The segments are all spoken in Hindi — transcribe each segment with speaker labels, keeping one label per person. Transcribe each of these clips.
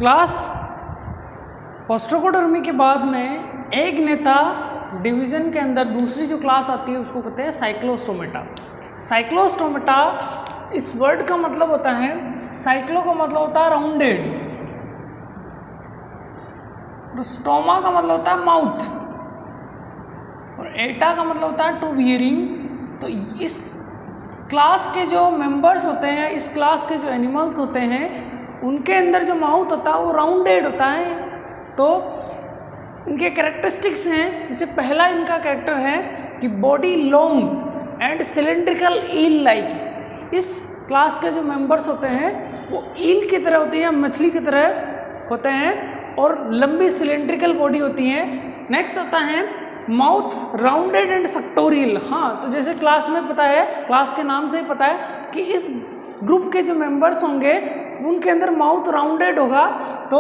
Speaker 1: क्लास ओस्ट्रोकोडर्मी के बाद में एक नेता डिवीजन के अंदर दूसरी जो क्लास आती है उसको कहते हैं साइक्लोस्टोमेटा। साइक्लोस्टोमेटा इस वर्ड का मतलब होता है, साइक्लो का मतलब होता है राउंडेड, तो स्टोमा का मतलब होता है माउथ, और एटा का मतलब होता है टू हियरिंग। तो इस क्लास के जो मेंबर्स होते हैं, इस क्लास के जो एनिमल्स होते हैं, उनके अंदर जो माउथ होता है वो राउंडेड होता है। तो इनके कैरेक्टरिस्टिक्स हैं, जैसे पहला इनका कैरेक्टर है कि body long and cylindrical eel like. इस क्लास के जो मेंबर्स होते हैं वो ईल की तरह होते हैं, मछली की तरह होते हैं और लंबी सिलेंड्रिकल बॉडी होती है। नेक्स्ट आता है माउथ राउंडेड एंड सेक्टोरियल। हाँ, तो जैसे क्लास में पता है, क्लास के नाम से ही पता है कि इस ग्रुप के जो मेंबर्स होंगे उनके अंदर माउथ राउंडेड होगा। तो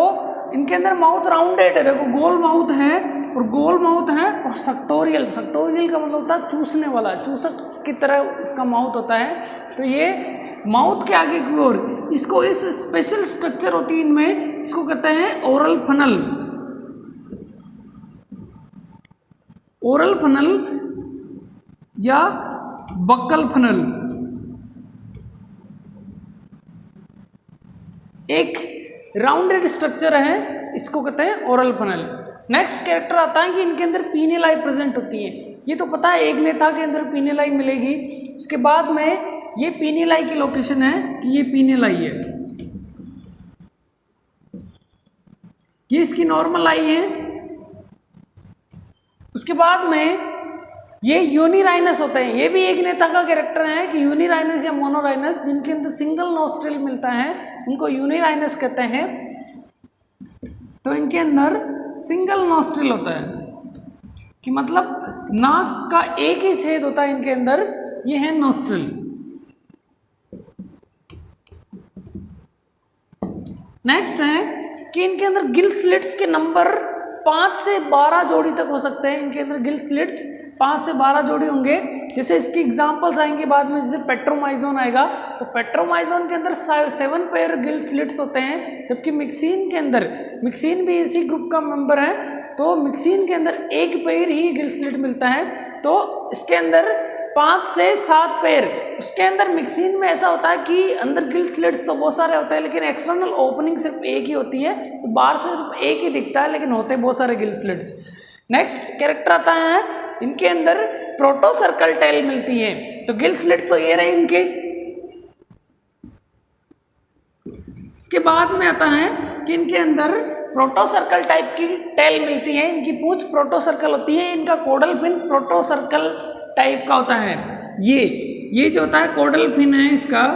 Speaker 1: इनके अंदर माउथ राउंडेड है, देखो गोल माउथ है और गोल माउथ है, और सेक्टोरियल, सेक्टोरियल का मतलब होता है चूसने वाला, चूसक की तरह इसका माउथ होता है। तो ये माउथ के आगे की ओर इसको इस स्पेशल स्ट्रक्चर होती है इनमें, इसको कहते हैं ओरल फनल। ओरल फनल या बक्कल फनल एक राउंडेड स्ट्रक्चर है, इसको कहते हैं ओरल फनल। नेक्स्ट कैरेक्टर आता है कि इनके अंदर पीनेलाई प्रेजेंट होती है। ये तो पता है एक नेता के अंदर पीनेलाई मिलेगी। उसके बाद में ये पीनेलाई की लोकेशन है कि ये पीनेलाई है, ये इसकी नॉर्मल आई है। उसके बाद में ये यूनिराइनस होते हैं। ये भी एक नेता का कैरेक्टर है कि यूनिराइनस या मोनोराइनस, जिनके अंदर सिंगल नोस्ट्रिल मिलता है उनको यूनिराइनस कहते हैं। तो इनके अंदर सिंगल नोस्ट्रिल होता है कि मतलब नाक का एक ही छेद होता है इनके अंदर, ये है नोस्ट्रिल। नेक्स्ट है कि इनके अंदर गिल स्लिट्स के नंबर 5 से 12 जोड़ी तक हो सकते हैं। इनके अंदर गिल स्लिट्स 5 से 12 जोड़ी होंगे। जैसे इसकी एग्जांपल्स आएंगे बाद में, जैसे पेट्रोमाइजोन आएगा, तो पेट्रोमाइजोन के अंदर 7 पेयर गिल स्लिट्स होते हैं, जबकि मिक्सिन के अंदर, मिक्सिन भी इसी ग्रुप का मेंबर है, तो मिक्सिन के अंदर 1 पेयर ही गिल स्लिट मिलता है। तो इसके अंदर 5 से 7 पेयर। उसके अंदर मिक्सिन में ऐसा होता है कि अंदर गिल स्लिट्स तो बहुत सारे होते हैं, लेकिन एक्सटर्नल ओपनिंग सिर्फ एक ही होती है, तो बाहर से सिर्फ एक ही दिखता है, लेकिन होते बहुत सारे गिल स्लिट्स। नेक्स्ट कैरेक्टर आता है, इनके अंदर प्रोटो सर्कल टेल मिलती है। तो गिल स्लिट्स तो ये रहे इनके। इसके बाद में आता है कि इनके अंदर प्रोटो सर्कल टाइप की टेल मिलती है। इनकी पूंछ प्रोटो सर्कल होती है, इनका कोडल फिन प्रोटो सर्कल टाइप का होता है। ये जो होता है कोडल फिन है इसका,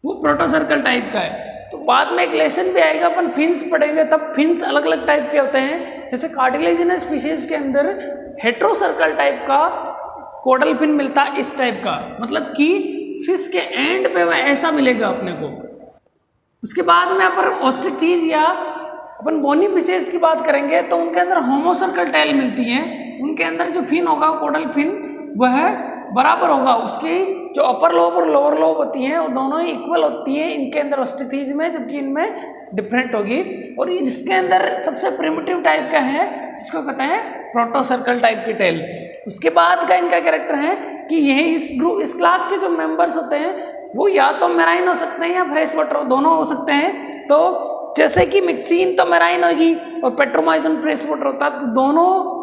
Speaker 1: वो प्रोटो सर्कल टाइप का है। तो बाद में एक लेसन भी आएगा, अपन फिन्स पढ़ेंगे तब फिन्स अलग अलग टाइप के होते हैं। जैसे कार्टिलेजिनस स्पीशीज के अंदर हेट्रो सर्कल टाइप का कोडल फिन मिलता है, इस टाइप का, मतलब कि फिश के एंड पे ऐसा मिलेगा अपने को। उसके बाद में अपन ऑस्ट्रिक्टीज या अपन बोनी फिशेज की बात करेंगे तो उनके अंदर होमोसर्कल टेल मिलती है। उनके अंदर जो फिन होगा कोडल फिन वह बराबर होगा, उसकी जो अपर लोब और लोअर लोब होती हैं वो दोनों ही इक्वल होती हैं इनके अंदर ऑस्ट्रिक्टीज में, जबकि इनमें डिफरेंट होगी। और ये जिसके अंदर सबसे प्रिमिटिव टाइप का है जिसको कहते हैं प्रोटो सर्कल टाइप की टेल। उसके बाद का इनका कैरेक्टर है कि यही इस क्लास के जो मेंबर्स होते हैं वो या तो मेराइन हो सकते हैं या फ्रेश वाटर, दोनों हो सकते हैं। तो जैसे कि मिक्सिन तो मेराइन होगी और पेट्रोमाइजोन फ्रेश वाटर होता है, तो दोनों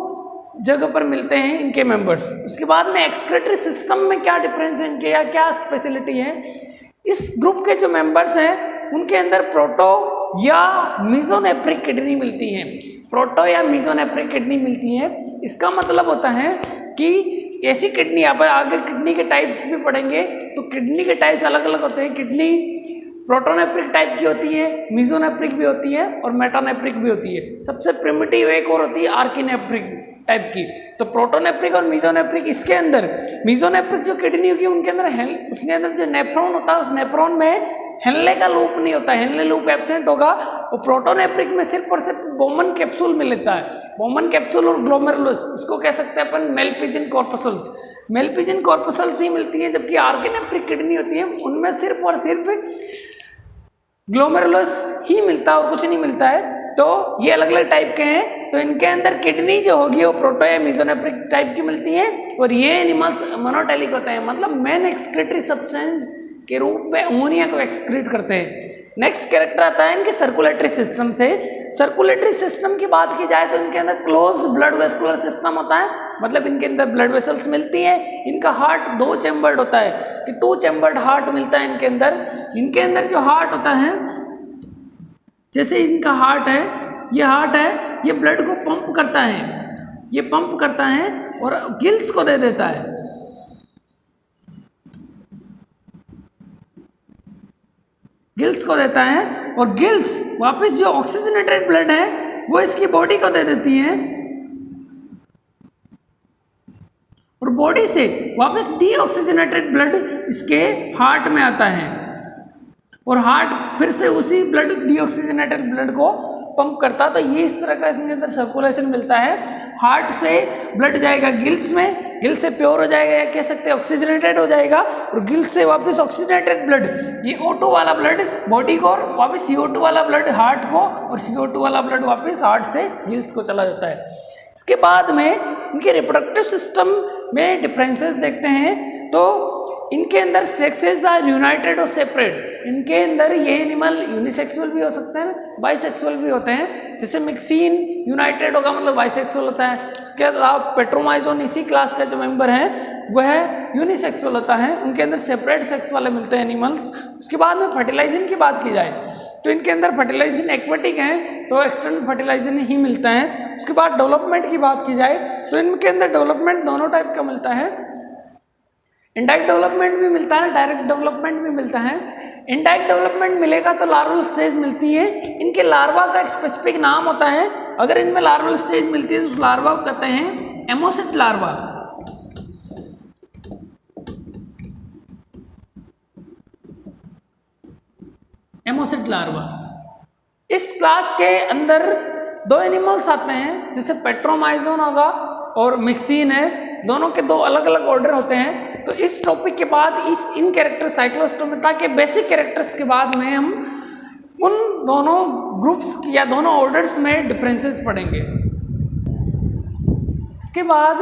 Speaker 1: जगह पर मिलते हैं इनके मेंबर्स। उसके बाद में एक्सक्रीटरी सिस्टम में क्या डिफरेंस है इनके, या क्या स्पेशलिटी है, इस ग्रुप के जो मेंबर्स हैं उनके अंदर प्रोटो या मीजोनेफ्रिक किडनी मिलती है। प्रोटो या मीजोनेफ्रिक किडनी मिलती है। इसका मतलब होता है कि ऐसी किडनी, आप आगे किडनी के टाइप्स भी पढ़ेंगे तो किडनी के टाइप्स अलग अलग होते हैं। किडनी प्रोटोनेफ्रिक टाइप की होती है, मीजोनेफ्रिक भी होती है और मेटानेफ्रिक भी होती है। सबसे प्रिमिटिव एक और होती है आर्किनेफ्रिक टाइप की। तो प्रोटोनेफ्रिक और मीजोनेफ्रिक, इसके अंदर मीजोनेफ्रिक जो किडनी होगी उसके अंदर जो नेफ्रॉन होता है उस नेफ्रॉन में हेनले का लूप नहीं होता, हेनले लूप एब्सेंट होगा। और प्रोटोनेफ्रिक में सिर्फ और सिर्फ बोमन कैप्सूल में लेता है, बोमन कैप्सूल और ग्लोमेरुलस, उसको कह सकते हैं अपन मेलपिजिन कॉर्पसल्स। मेलपिजिन कॉर्पसल्स ही मिलती है, जबकि आर्किनेफ्रिक किडनी होती है उनमें सिर्फ और सिर्फ ग्लोमेरुलस ही मिलता है और कुछ नहीं मिलता है। तो ये अलग अलग टाइप के हैं। तो इनके अंदर किडनी जो होगी वो प्रोटो या मेसोनेफ्रिक टाइप की मिलती है और ये एनिमल्स मोनोटेलिक होते हैं, मतलब मेन एक्सक्रीटरी सब्सटेंस के रूप में अमोनिया को एक्सक्रीट करते हैं। नेक्स्ट कैरेक्टर आता है इनके सर्कुलेटरी सिस्टम से। सर्कुलेटरी सिस्टम की बात की जाए तो इनके अंदर क्लोज्ड ब्लड वेस्कुलर सिस्टम होता है, मतलब इनके अंदर ब्लड वेसल्स मिलती हैं। इनका हार्ट 2 चैम्बर्ड होता है कि 2 चैम्बर्ड हार्ट मिलता है इनके अंदर। इनके अंदर जो हार्ट होता है, जैसे इनका हार्ट है, ये ब्लड को पंप करता है, ये पंप करता है और गिल्स को दे देता है। गिल्स को देता है और गिल्स वापस जो ऑक्सीजनेटेड ब्लड है वो इसकी बॉडी को दे देती है और बॉडी से वापस डीऑक्सीजनेटेड ब्लड इसके हार्ट में आता है और हार्ट फिर से उसी ब्लड डीऑक्सीजनेटेड ब्लड को पंप करता। तो ये इस तरह का इसके अंदर सर्कुलेशन मिलता है। हार्ट से ब्लड जाएगा गिल्स में, गिल्स से प्योर हो जाएगा या कह सकते हैं ऑक्सीजनेटेड हो जाएगा और गिल्स से वापस ऑक्सीजनेटेड ब्लड, ये O2 वाला ब्लड बॉडी को और वापस CO2 वाला ब्लड हार्ट को और CO2 वाला ब्लड वापस हार्ट से गिल्स को चला जाता है। इसके बाद में इनके रिप्रोडक्टिव सिस्टम में डिफरेंसेस देखते हैं। तो इनके अंदर सेक्सेस आर यूनाइटेड और सेपरेट। इनके अंदर ये एनिमल यूनिसेक्सुअल भी हो सकते हैं, बाइसेक्सुअल भी होते हैं। जैसे मिक्सिन यूनाइटेड होगा मतलब बाइसेक्सुअल होता है। इसके अलावा पेट्रोमाइजोन इसी क्लास का जो मेंबर है वह यूनिसेक्सुअल होता है। उनके अंदर सेपरेट सेक्स वाले मिलते हैं एनिमल्स। उसके बाद में फर्टिलाइजन की बात की जाए तो इनके अंदर फर्टिलाइजन एक्वेटिक है तो एक्सटर्नल फर्टिलाइजन ही मिलता है। उसके बाद डेवलपमेंट की बात की जाए तो इनके अंदर डेवलपमेंट दोनों टाइप का मिलता है, इनडायरेक्ट डेवलपमेंट भी मिलता है, डायरेक्ट डेवलपमेंट भी मिलता है। इनडायरेक्ट डेवलपमेंट मिलेगा तो लार्वल स्टेज मिलती है। इनके लार्वा का एक स्पेसिफिक नाम होता है। अगर इनमें लार्वल स्टेज मिलती है तो उस लार्वा को कहते हैं एमोसिट लार्वा। एमोसिट लार्वा। इस क्लास के अंदर 2 एनिमल्स आते हैं, जैसे पेट्रोमाइजोन होगा और मिक्सिन है, दोनों के 2 अलग अलग ऑर्डर होते हैं। तो इस टॉपिक के बाद इन कैरेक्टर साइक्लोस्टोमेटा के बेसिक कैरेक्टर्स के बाद में हम उन दोनों ग्रुप्स या दोनों ऑर्डर्स में डिफरेंसेस पढ़ेंगे। इसके बाद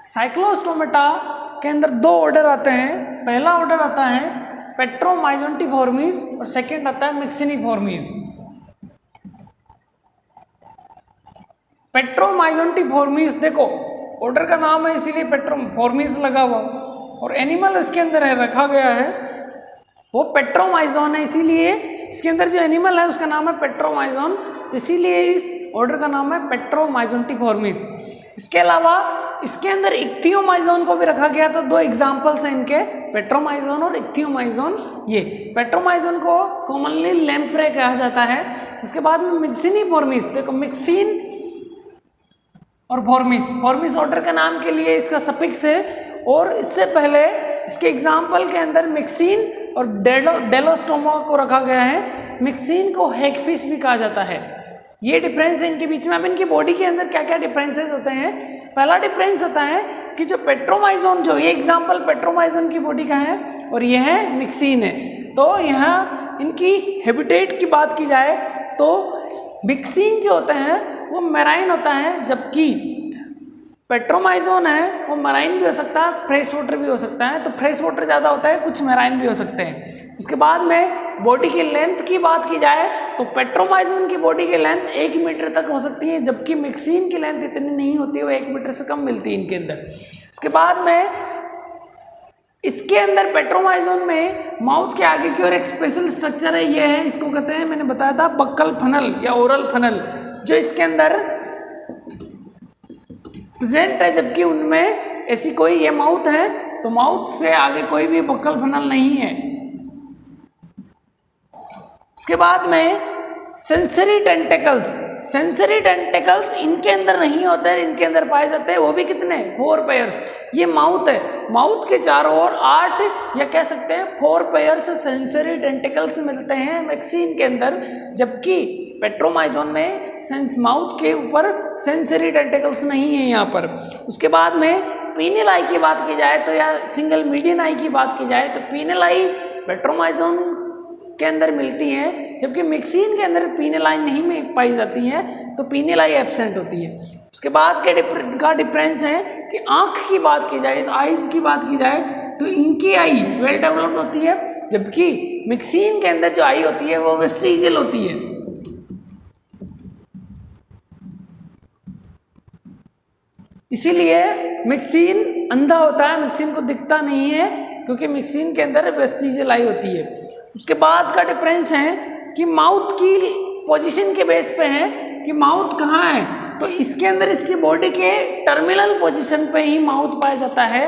Speaker 1: साइक्लोस्टोमेटा के अंदर 2 ऑर्डर आते हैं। पहला ऑर्डर आता है पेट्रोमाइजोंटिफॉर्मीज और सेकंड आता है मिक्सिनिफॉर्मीज। पेट्रोमाइजोंटिफॉर्मीज देखो ऑर्डर का नाम है इसीलिए पेट्रोफॉर्मीज लगा हुआ और एनिमल इसके अंदर है रखा गया है वो पेट्रोमाइजोन है, इसीलिए इसके अंदर जो एनिमल है उसका नाम है पेट्रोमाइजोन, तो इसीलिए इस ऑर्डर का नाम है पेट्रोमाइजोंटिफॉर्मीज। इसके अलावा इसके अंदर इक्थियोमाइजोन को भी रखा गया। तो 2 एग्जाम्पल्स हैं इनके, पेट्रोमाइजोन और इक्थियोमाइजोन। ये पेट्रोमाइजोन को कॉमनली लैम्प्रे कहा जाता है। उसके बाद में मिक्सिनिफॉर्मीज, देखो मिक्सिन और फॉर्मिस ऑर्डर के नाम के लिए इसका सफिक्स है और इससे पहले इसके एग्जाम्पल के अंदर मिक्सिन और डेलोस्टोमा को रखा गया है। मिक्सिन को हैगफिश भी कहा जाता है। ये डिफरेंस है इनके बीच में। अब इनकी बॉडी के अंदर क्या क्या डिफरेंसेस होते हैं। पहला डिफरेंस होता है कि जो पेट्रोमाइजोन, जो ये एग्जाम्पल पेट्रोमाइजोन की बॉडी का है और ये है मिक्सिन है। तो यहाँ इनकी हैबिटेट की बात की जाए तो मिक्सिन जो होता है वो मैराइन होता है, जबकि पेट्रोमाइजोन है वो मराइन भी हो सकता है, फ्रेश वाटर भी हो सकता है। तो फ्रेश वाटर ज़्यादा होता है, कुछ मैराइन भी हो सकते हैं। उसके बाद में बॉडी की लेंथ की बात की जाए तो पेट्रोमाइजोन की बॉडी की लेंथ 1 मीटर तक हो सकती है, जबकि मिक्सिन की लेंथ इतनी नहीं होती है, वो 1 मीटर से कम मिलती है इनके अंदर। उसके बाद में इसके अंदर पेट्रोमाइजोन में माउथ के आगे की ओर एक स्पेशल स्ट्रक्चर है, ये है, इसको कहते हैं, मैंने बताया था, बक्कल फनल या ओरल फनल, जो इसके अंदर प्रेजेंट है, जबकि उनमें ऐसी कोई, ये माउथ है तो माउथ से आगे कोई भी बक्कल फनल नहीं है। उसके बाद में सेंसरी टेंटेकल्स, सेंसरी टेंटेकल्स इनके अंदर नहीं होते हैं, इनके अंदर पाए जाते हैं, वो भी कितने, 4 पेयर्स। ये माउथ है, माउथ के चारों ओर 8 या कह सकते हैं 4 पेयर्स सेंसरी टेंटेकल्स मिलते हैं मैक्सिन के अंदर, जबकि पेट्रोमाइजोन में माउथ के ऊपर सेंसरी टेंटेकल्स नहीं है यहाँ पर। उसके बाद में पीनियल आई की बात की जाए तो या सिंगल मीडियन आई की बात की जाए तो पीनियल आई पेट्रोमाइजोन के अंदर मिलती हैं, जबकि मिक्सिन के अंदर पीनेलाइन नहीं पाई जाती हैं, तो पीनेलाई एब्सेंट होती है। उसके बाद का डिफरेंस है कि आँख की बात की जाए, तो आइज़ की बात की जाए तो इनकी आई वेल डेवलप्ड होती है, जबकि मिक्सिन के अंदर जो आई होती है वो वेस्टिजियल होती है। इसीलिए मिक्सिन अंधा होता है, मिक्सिन को दिखता नहीं है, क्योंकि मिक्सिन के अंदर वेस्टिजियल आई होती है। उसके बाद का डिफरेंस है कि माउथ की पोजीशन के बेस पे है कि माउथ कहाँ है, तो इसके अंदर इसकी बॉडी के टर्मिनल पोजीशन पे ही माउथ पाया जाता है,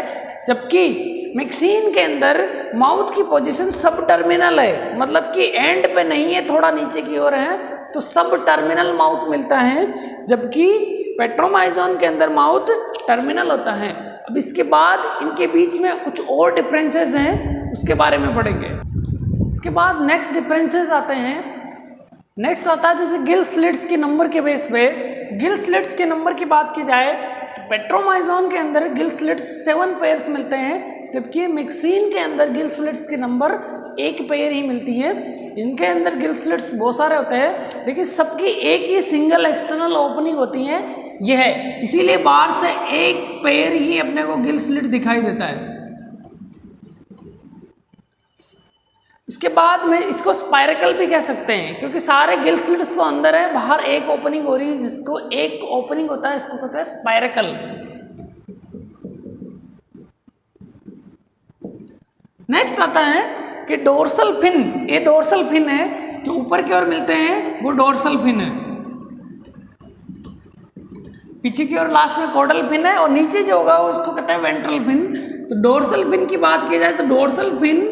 Speaker 1: जबकि मिक्सिन के अंदर माउथ की पोजीशन सब टर्मिनल है, मतलब कि एंड पे नहीं है, थोड़ा नीचे की ओर है, तो सब टर्मिनल माउथ मिलता है, जबकि पेट्रोमाइजोन के अंदर माउथ टर्मिनल होता है। अब इसके बाद इनके बीच में कुछ और डिफरेंसेस हैं, उसके बारे में पढ़ेंगे। इसके बाद नेक्स्ट डिफरेंसेस आते हैं। नेक्स्ट आता है जैसे गिल स्लिट्स के नंबर के बेस पे। गिल स्लिट्स के नंबर की बात की जाए तो पेट्रोमाइजोन के अंदर गिल स्लिट्स 7 पेयर्स मिलते हैं, जबकि मिक्सिन के अंदर गिल स्लिट्स के नंबर 1 पेयर ही मिलती है। इनके अंदर गिल स्लिट्स बहुत सारे होते हैं, लेकिन सबकी एक ही सिंगल एक्सटर्नल ओपनिंग होती है, यह है, इसीलिए बाहर से एक पेयर ही अपने को गिल स्लिट दिखाई देता है। इसके बाद में इसको स्पाइरकल भी कह सकते हैं, क्योंकि सारे गिल स्लिट्स तो अंदर है, बाहर एक ओपनिंग हो रही है, जिसको एक ओपनिंग होता है, इसको कहते हैं स्पाइरकल। नेक्स्ट आता है कि डोर्सल फिन। ये डोर्सल फिन है, जो ऊपर की ओर मिलते हैं वो डोर्सल फिन है, पीछे की ओर लास्ट में कॉर्डल फिन है, और नीचे जो होगा उसको कहते हैं वेंट्रल फिन। तो डोर्सल फिन की बात की जाए तो डोर्सल फिन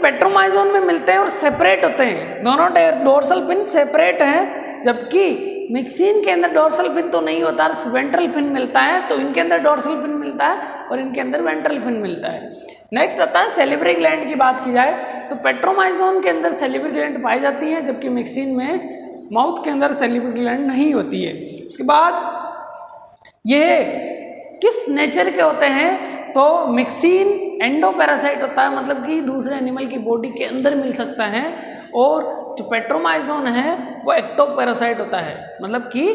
Speaker 1: पेट्रोमाइजोन में मिलते हैं और सेपरेट होते हैं, दोनों डोर्सल फिन सेपरेट हैं, जबकि मिक्सिन के अंदर डोर्सल फिन तो नहीं होता, वेंट्रल फिन मिलता है, तो इनके अंदर डोर्सल फिन मिलता है और इनके अंदर वेंट्रल फिन मिलता है। नेक्स्ट आता है सेलिब्री ग्लैंड की बात की जाए तो पेट्रोमाइजोन के अंदर सेलिब्री ग्लैंड पाई जाती है, जबकि मिक्सिन में माउथ के अंदर सेलिब्री ग्लैंड नहीं होती है। उसके बाद ये किस नेचर के होते हैं, तो मिक्सिन एंडोपैरासाइट होता है, मतलब कि दूसरे एनिमल की बॉडी के अंदर मिल सकता है, और जो पेट्रोमाइजोन है वो एक्टोपैरासाइट होता है, मतलब कि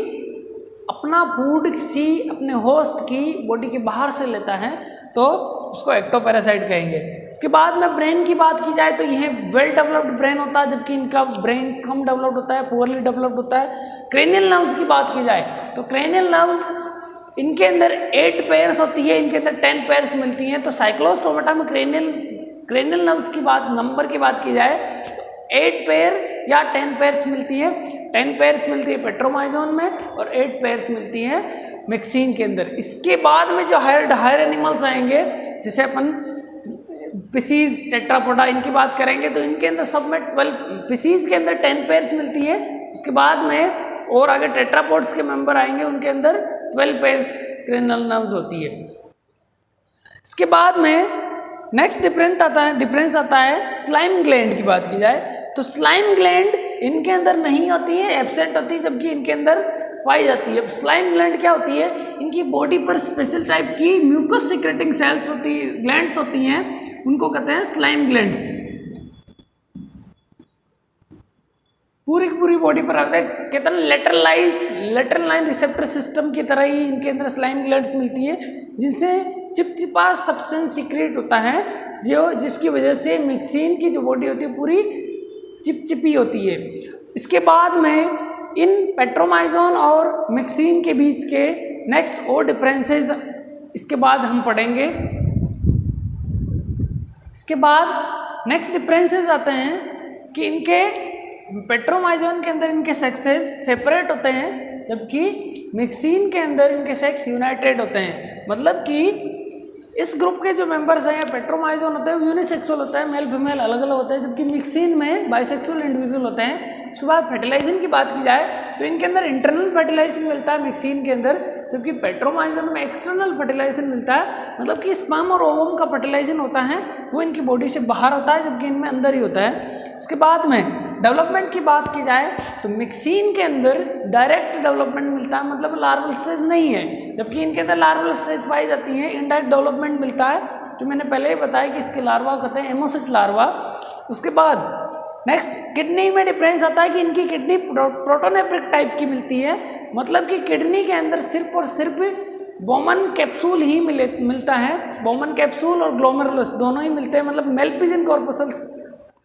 Speaker 1: अपना फूड किसी अपने होस्ट की बॉडी के बाहर से लेता है, तो उसको एक्टोपैरासाइट कहेंगे। उसके बाद में ब्रेन की बात की जाए तो यह वेल डेवलप्ड ब्रेन होता है, जबकि इनका ब्रेन कम डेवलप्ड होता है, पुअरली डेवलप्ड होता है। क्रेनियल नर्व्स की बात की जाए तो क्रेनियल नर्व्स इनके अंदर 8 पेयर्स होती है, इनके अंदर 10 पेयर्स मिलती हैं। तो साइक्लोस्टोमेटा में क्रेनियल नर्व्स की नंबर की बात की जाए तो 8 पेयर या 10 पेयर्स मिलती है। 10 पेयर्स मिलती है पेट्रोमाइजोन में और 8 पेयर्स मिलती है मिक्सिन के अंदर। इसके बाद में जो हायर एनिमल्स आएंगे, जैसे अपन पिसीज, टेट्रापोडा, इनकी बात करेंगे तो इनके अंदर सब में 12 पिसीज के अंदर 10 पेयर्स मिलती है। उसके बाद में और आगे टेट्रापोड्स के मेंबर आएंगे, उनके अंदर 12 पेयर्स क्रेनियल नर्व्स होती है। इसके बाद में नेक्स्ट डिफरेंस आता है स्लाइम ग्लैंड की बात की जाए तो स्लाइम ग्लैंड इनके अंदर नहीं होती है, एब्सेंट होती है, जबकि इनके अंदर पाई जाती है। स्लाइम ग्लैंड क्या होती है, इनकी बॉडी पर स्पेशल टाइप की म्यूकस सिक्रेटिंग सेल्स होती है, ग्लैंड्स होती हैं, उनको कहते हैं स्लाइम ग्लैंड्स। पूरी की पूरी बॉडी पर कहते हैं लेटरल लाइन रिसेप्टर सिस्टम की तरह ही इनके अंदर स्लाइम ग्लैंड्स मिलती है, जिनसे चिपचिपा सब्सटेंस सीक्रेट होता है, जिसकी वजह से मिक्सिन की जो बॉडी होती है पूरी चिपचिपी होती है। इसके बाद में इन पेट्रोमाइजोन और मिक्सिन के बीच के नेक्स्ट और डिफरेंसेस इसके बाद हम पढ़ेंगे। इसके बाद नेक्स्ट डिफरेंसेस आते हैं कि इनके पेट्रोमाइजोन के अंदर इनके सेक्सेस सेपरेट होते हैं, जबकि मिक्सिन के अंदर इनके सेक्स यूनाइटेड होते हैं। मतलब कि इस ग्रुप के जो मेंबर्स हैं, पेट्रोमाइजोन होते हैं वो यूनिसेक्सुअल होता है, मेल फीमेल अलग अलग होते हैं, जबकि मिक्सिन में बाइसेक्सुअल इंडिविजुअल होते हैं। उसके बाद फर्टिलाइजेशन की बात की जाए तो इनके अंदर इंटरनल फर्टिलाइजेशन मिलता है मिक्सिन के अंदर, जबकि पेट्रोमाइजोन में एक्सटर्नल फर्टिलाइजेशन मिलता है, मतलब कि स्पर्म और ओवम का फर्टिलाइजेशन होता है वो इनकी बॉडी से बाहर होता है, जबकि इनमें अंदर ही होता है। उसके बाद में डेवलपमेंट की बात की जाए तो मिक्सिन के अंदर डायरेक्ट डेवलपमेंट मिलता है, मतलब लार्वल स्टेज नहीं है, जबकि इनके अंदर लार्वल स्टेज पाई जाती है, इनडायरेक्ट डेवलपमेंट मिलता है। जो मैंने पहले ही बताया कि इसके लार्वा कहते हैं एमोसिट लार्वा। उसके बाद नेक्स्ट किडनी में डिफरेंस आता है कि इनकी किडनी प्रोटोनेफ्रिक टाइप की मिलती है, मतलब कि किडनी के अंदर सिर्फ और सिर्फ बोमन कैप्सूल ही मिलता है। बोमन कैप्सूल और ग्लोमेरुलस दोनों ही मिलते हैं, मतलब मेल्पिजियन कॉर्पसल्स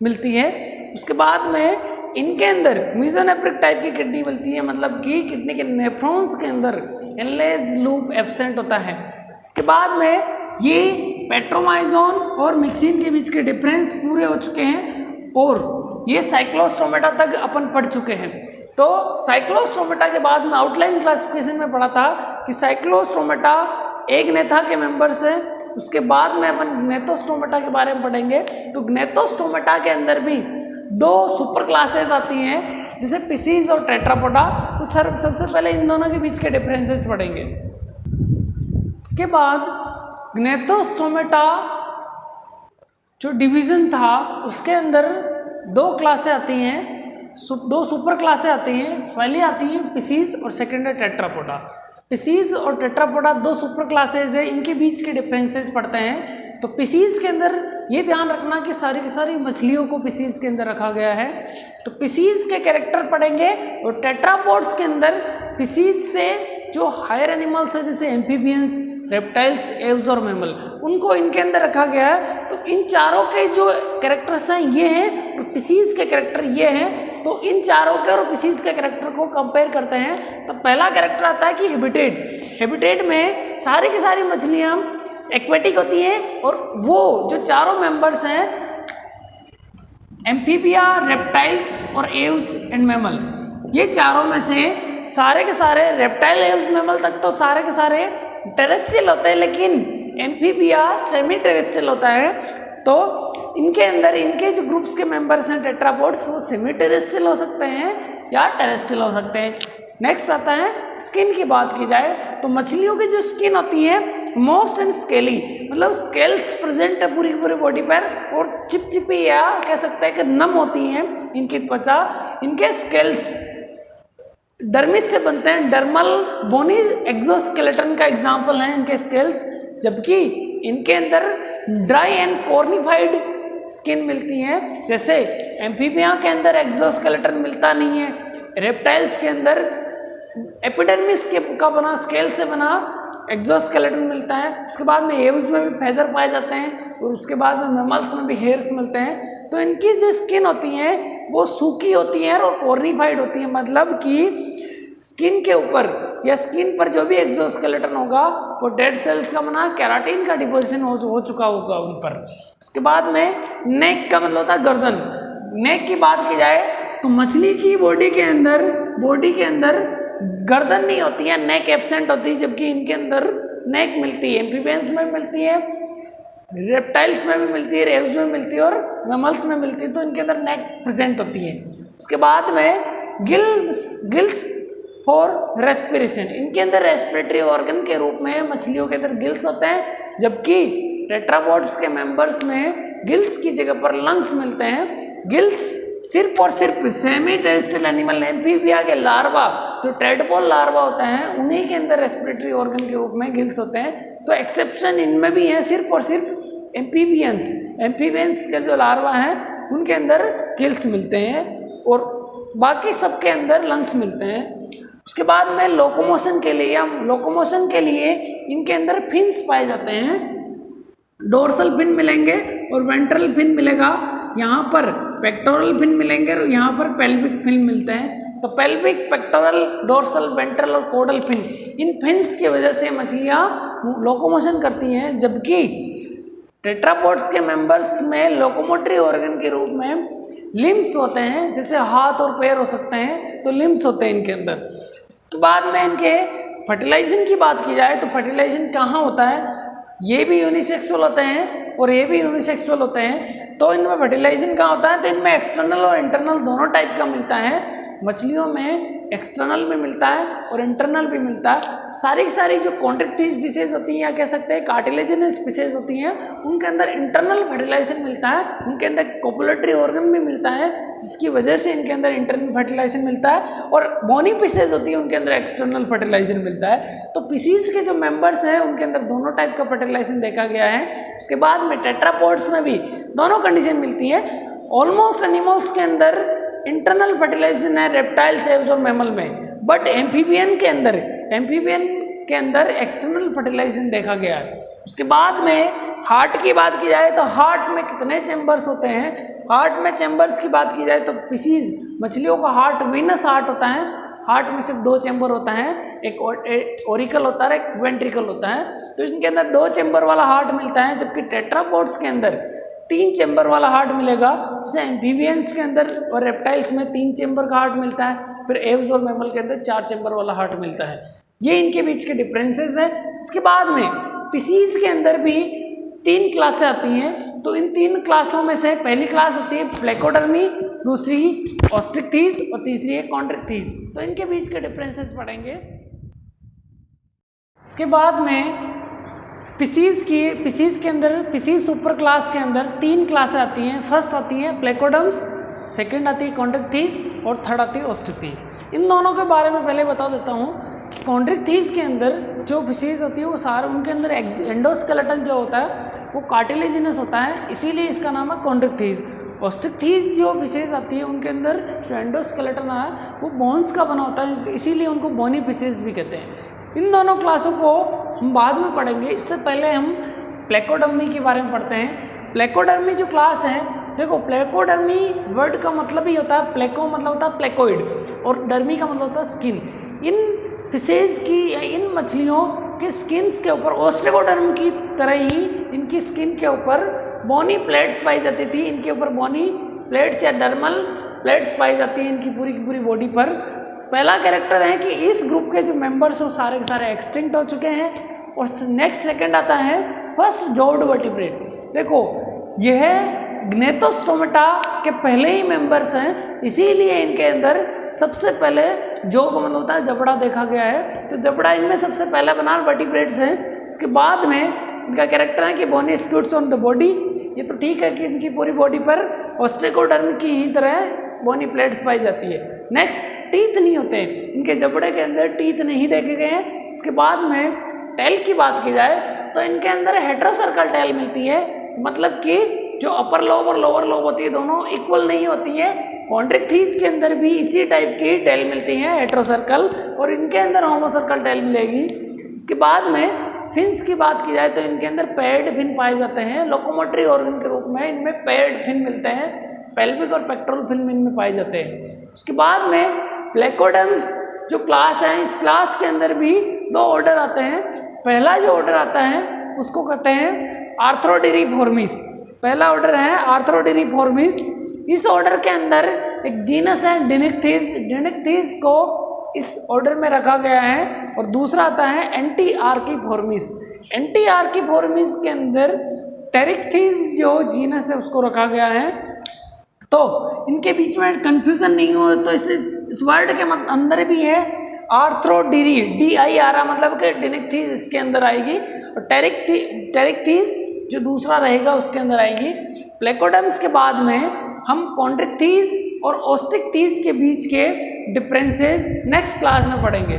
Speaker 1: मिलती है। उसके बाद में इनके अंदर मीजोनेफ्रिक टाइप की किडनी मिलती है, मतलब कि किडनी के नेफ्रॉन्स के अंदर एनलेज लूप एब्सेंट होता है। इसके बाद में ये पेट्रोमाइजोन और मिक्सिन के बीच के डिफरेंस पूरे हो चुके हैं और ये साइक्लोस्टोमेटा तक अपन पढ़ चुके हैं। तो साइक्लोस्टोमेटा के बाद में आउटलाइन क्लासिफिकेशन में पढ़ा था कि साइक्लोस्टोमेटा एक नेथा के मेंबर्स हैं। उसके बाद में अपन ग्नेथोस्टोमेटा के बारे में पढ़ेंगे। तो ग्नेथोस्टोमेटा के अंदर भी दो सुपर क्लासेस आती हैं, जैसे पिसीज और टेट्रापोडा। तो सर सबसे पहले इन दोनों के बीच के डिफरेंसेस पढ़ेंगे। इसके बाद ग्नेथोस्टोमेटा जो डिवीज़न था उसके अंदर दो क्लासें आती हैं, दो सुपर क्लासें आती हैं। पहली आती है पिसीज और सेकेंड है टेट्रापोडा। पिसीज और टेट्रापोडा दो सुपर क्लासेज है, इनके बीच के डिफरेंसेस पढ़ते हैं। तो पिसीज के अंदर ये ध्यान रखना कि सारी की सारी मछलियों को पिसीज के अंदर रखा गया है। तो पिसीज के कैरेक्टर पढ़ेंगे और टेट्रापोड्स के अंदर पिसीज से जो हायर एनिमल्स है जैसे एम्फीबियंस, रेप्टाइल्स, एव्स और मैमल, उनको इनके अंदर रखा गया है। तो इन चारों के जो कैरेक्टर्स हैं ये हैं और पिसीज के कैरेक्टर ये हैं। तो इन चारों के और पिसीज के कैरेक्टर को कंपेयर करते हैं। तो पहला कैरेक्टर आता है कि हैबिटेट। हैबिटेट में सारी की सारी मछलियाँ एक्वेटिक होती हैं और वो जो चारों मेंबर्स हैं एम्फीबिया, रेप्टाइल्स और एव्स एंड मैमल, ये चारों में से सारे के सारे रेप्टाइल, एव्स, मैमल तक तो सारे के सारे टेरेस्ट्रियल होते हैं, लेकिन एम्फीबिया सेमी टेरेस्ट्रियल होता है। तो इनके अंदर इनके जो ग्रुप्स के मेंबर्स हैं टेट्रापोड्स, वो सेमी टेरेस्ट्रियल हो सकते हैं या टेरेस्ट्रियल हो सकते हैं। नेक्स्ट आता है स्किन की बात की जाए तो मछलियों की जो स्किन होती है मोस्ट एंड स्केली, मतलब स्केल्स प्रेजेंट है पूरी पूरी बॉडी पर और चिपचिपी या कह सकते हैं कि नम होती हैं इनकी त्वचा। इनके स्केल्स डर्मिस से बनते हैं, डर्मल बोनी एक्सोस्केलेटन का एग्जाम्पल है इनके स्केल्स। जबकि इनके अंदर ड्राई एंड कॉर्निफाइड स्किन मिलती है, जैसे एम्फीबिया के अंदर एक्सोस्केलेटन मिलता नहीं है, रेप्टाइल्स के अंदर एपिडर्मिस के का बना स्केल से बना एक्सोस्केलेटन मिलता है। उसके बाद में एव्स में भी फेदर पाए जाते हैं और उसके बाद में मैमल्स में भी हेयर्स मिलते हैं। तो इनकी जो स्किन होती है वो सूखी होती है और कॉर्निफाइड होती है, मतलब कि स्किन के ऊपर या स्किन पर जो भी एक्सोस्केलेटन होगा वो डेड सेल्स का बना केराटिन का डिपोजिशन हो चुका होगा उन पर। उसके बाद में नेक का मतलब होता है गर्दन। नेक की बात की जाए तो मछली की बॉडी के अंदर गर्दन नहीं होती है, नेक एब्सेंट होती है, जबकि इनके अंदर नेक मिलती है। एम्फीबियंस में मिलती है, रेप्टाइल्स में भी मिलती है, एव्स में मिलती है और मैमल्स में मिलती है। तो इनके अंदर नेक प्रेजेंट होती है। उसके बाद में गिल्स फॉर रेस्पिरेशन, इनके अंदर रेस्पिरेटरी ऑर्गन के रूप में मछलियों के अंदर गिल्स होते हैं, जबकि टेट्रापोड्स के मेंबर्स में गिल्स की जगह पर लंग्स मिलते हैं। गिल्स सिर्फ और सिर्फ सेमी टेरेस्ट्रियल एनिमल एम्फीबिया के लार्वा, जो टेडपोल लार्वा होते हैं, उन्हीं के अंदर रेस्पिरेटरी ऑर्गन के रूप में गिल्स होते हैं। तो एक्सेप्शन इनमें भी है, सिर्फ और सिर्फ एम्फीबियंस के जो लार्वा हैं उनके अंदर गिल्स मिलते हैं और बाकी सबके अंदर लंग्स मिलते हैं। उसके बाद में लोकोमोशन के लिए इनके अंदर फिन्स पाए जाते हैं। डोर्सल फिन मिलेंगे और वेंट्रल फिन मिलेगा, यहाँ पर पेक्टोरल फिन मिलेंगे और यहाँ पर पेल्विक फिन मिलते हैं। तो पेल्विक, पेक्टोरल, डोर्सल, वेंट्रल और कोडल फिन, इन फिन्स की वजह से मछलियाँ लोकोमोशन करती हैं। जबकि टेट्रापोड्स के मेंबर्स में लोकोमोटरी ऑर्गन के रूप में लिम्स होते हैं, जैसे हाथ और पैर हो सकते हैं, तो लिम्स होते हैं इनके अंदर। इसके बाद में इनके फर्टिलाइजेशन की बात की जाए तो फर्टिलाइजेशन कहाँ होता है, ये भी यूनिसेक्सुअल होते हैं और ये भी यूनिसेक्सुअल होते हैं। तो इनमें फर्टिलाइजेशन कहाँ होता है, तो इनमें एक्सटर्नल और इंटरनल दोनों टाइप का मिलता है। मछलियों में एक्सटर्नल भी मिलता है और इंटरनल भी मिलता है। सारी की सारी जो कॉन्ट्रैक्टाइल स्पीशीज होती हैं या कह सकते हैं कार्टिलेजिनस स्पीशीज होती हैं, उनके अंदर इंटरनल फर्टिलाइजेशन मिलता है, उनके अंदर कोपुलेटरी ऑर्गन भी मिलता है, जिसकी वजह से इनके अंदर इंटरनल फर्टिलाइजेशन मिलता है। और बोनी पीसेज होती है, उनके अंदर एक्सटर्नल फर्टिलाइजेशन मिलता है। तो पीसीज के जो मेंबर्स हैं उनके अंदर दोनों टाइप का फर्टिलाइजेशन देखा गया है। उसके बाद में टेट्रापोड्स में भी दोनों कंडीशन मिलती है। ऑलमोस्ट एनिमल्स के अंदर इंटरनल फर्टिलाइजेशन है रेप्टाइल, सेव्स और मैमल में, बट एम्फीबियन के अंदर एक्सटर्नल फर्टिलाइजेशन देखा गया है। उसके बाद में हार्ट की बात की जाए तो हार्ट में कितने चैम्बर्स होते हैं। हार्ट में चैम्बर्स की बात की जाए तो पीसीज मछलियों का हार्ट वीनस हार्ट होता है। हार्ट में सिर्फ 2 चैम्बर होता है, एक ओरिकल होता है, एक वेंट्रिकल होता है। तो इनके अंदर 2 चैम्बर वाला हार्ट मिलता है, जबकि टेट्रापोड्स के अंदर 3 चैम्बर वाला हार्ट मिलेगा। जैसे एम्फीबियंस के अंदर और रेप्टाइल्स में 3 चैम्बर का हार्ट मिलता है, फिर एव्स और मैमल के अंदर 4 चैम्बर वाला हार्ट मिलता है। ये इनके बीच के डिफरेंसेस हैं। उसके बाद में पीसीज के अंदर भी 3 क्लासें आती हैं। तो इन 3 क्लासों में से पहली क्लास होती है प्लेकोडर्मी, दूसरी ऑस्ट्रिक्थीज और तीसरी है कॉन्ट्रिक्थीज। तो इनके बीच के डिफरेंसेस पढ़ेंगे। इसके बाद में पीसीज के अंदर, पीसीज सुपर क्लास के अंदर 3 क्लासें आती हैं। फर्स्ट आती है प्लेकोडर्म्स, सेकंड आती है कॉन्ट्रिक्थीज और थर्ड आती है ऑस्ट्रिक्थीज। इन दोनों के बारे में पहले बता देता हूँ कि कॉन्ट्रिक्थीज के अंदर जो पीसीज होती है वो सारे उनके अंदर एंडोस्केलेटन जो होता है वो कार्टिलेजिनस होता है, इसीलिए इसका नाम है कॉन्ट्रिक्थीज। ऑस्ट्रिक्थीज जो पीसेज आती है उनके अंदर जो एंडोस्केलेटन है वो बोन्स का बना होता है, इसीलिए उनको बोनी पीसेज भी कहते हैं। इन दोनों क्लासों को हम बाद में पढ़ेंगे। इससे पहले हम प्लेकोडर्मी के बारे में पढ़ते हैं। प्लेकोडर्मी जो क्लास है, देखो प्लेकोडर्मी वर्ड का मतलब ही होता है, प्लेको मतलब होता है प्लेकोइड और डर्मी का मतलब होता है स्किन। इन फिशेज की या इन मछलियों के स्किन्स के ऊपर ऑस्ट्रिकोडर्म की तरह ही इनकी स्किन के ऊपर बोनी प्लेट्स पाई जाती थी। इनके ऊपर बोनी प्लेट्स या डर्मल प्लेट्स पाई जाती हैं इनकी पूरी की पूरी बॉडी पर। पहला कैरेक्टर है कि इस ग्रुप के जो मेंबर्स वो सारे के सारे एक्सटिंक्ट हो चुके हैं। और नेक्स्ट सेकंड आता है फर्स्ट जॉव्ड वर्टिब्रेट। देखो यह ग्नेथोस्टोमेटा के पहले ही मेंबर्स हैं, इसीलिए इनके अंदर सबसे पहले जो का मतलब होता है जबड़ा देखा गया है। तो जबड़ा इनमें सबसे पहला बना वर्टिब्रेट्स हैं। उसके बाद में इनका कैरेक्टर है कि बोनी स्क्यूट्स ऑन द बॉडी। ये तो ठीक है कि इनकी पूरी बॉडी पर ऑस्ट्रिकोडर्म की ही तरह बोनी प्लेट्स पाई जाती है। नेक्स्ट टीथ नहीं होते, इनके जबड़े के अंदर टीथ नहीं देखे गए हैं। उसके बाद में टेल की बात की जाए तो इनके अंदर हेट्रोसर्कल टेल मिलती है, मतलब कि जो अपर लोब और लोअर लोब होती है दोनों इक्वल नहीं होती है। कॉन्ट्रिक्थीज के अंदर भी इसी टाइप की टेल मिलती है हेट्रोसर्कल, और इनके अंदर होमोसर्कल टेल मिलेगी। इसके बाद में फिन्स की बात की जाए तो इनके अंदर पेयर्ड फिन पाए जाते हैं। लोकोमोटरी ऑर्गन के रूप में इनमें पेयर्ड फिन मिलते हैं, पेल्विक और पेक्टोरल फिन इनमें पाए जाते हैं। उसके बाद में प्लेकोडर्म्स जो क्लास है, इस क्लास के अंदर भी 2 ऑर्डर आते हैं। पहला जो ऑर्डर आता है उसको कहते हैं आर्थ्रोडिरिफॉर्मिस। पहला ऑर्डर है आर्थ्रोडिरिफॉर्मिस। इस ऑर्डर के अंदर एक जीनस है डिनिक्थिस। डिनिक्थिस को इस ऑर्डर में रखा गया है। और दूसरा आता है एंटीआर्किफॉर्मिस। एंटीआर्किफॉर्मिस के अंदर टेरिक्थिस जो जीनस है उसको रखा गया है। तो इनके बीच में कंफ्यूजन नहीं हो तो इस वर्ड के अंदर भी है आर्थ्रोडिरी, DIR मतलब कि डिनिक्थिस इसके अंदर आएगी, और टेरिक्थिस जो दूसरा रहेगा उसके अंदर आएगी। प्लेकोडर्म्स के बाद में हम कॉन्ट्रिक्थीज और ऑस्ट्रिक्थीज के बीच के डिफरेंसेस नेक्स्ट क्लास में पढ़ेंगे।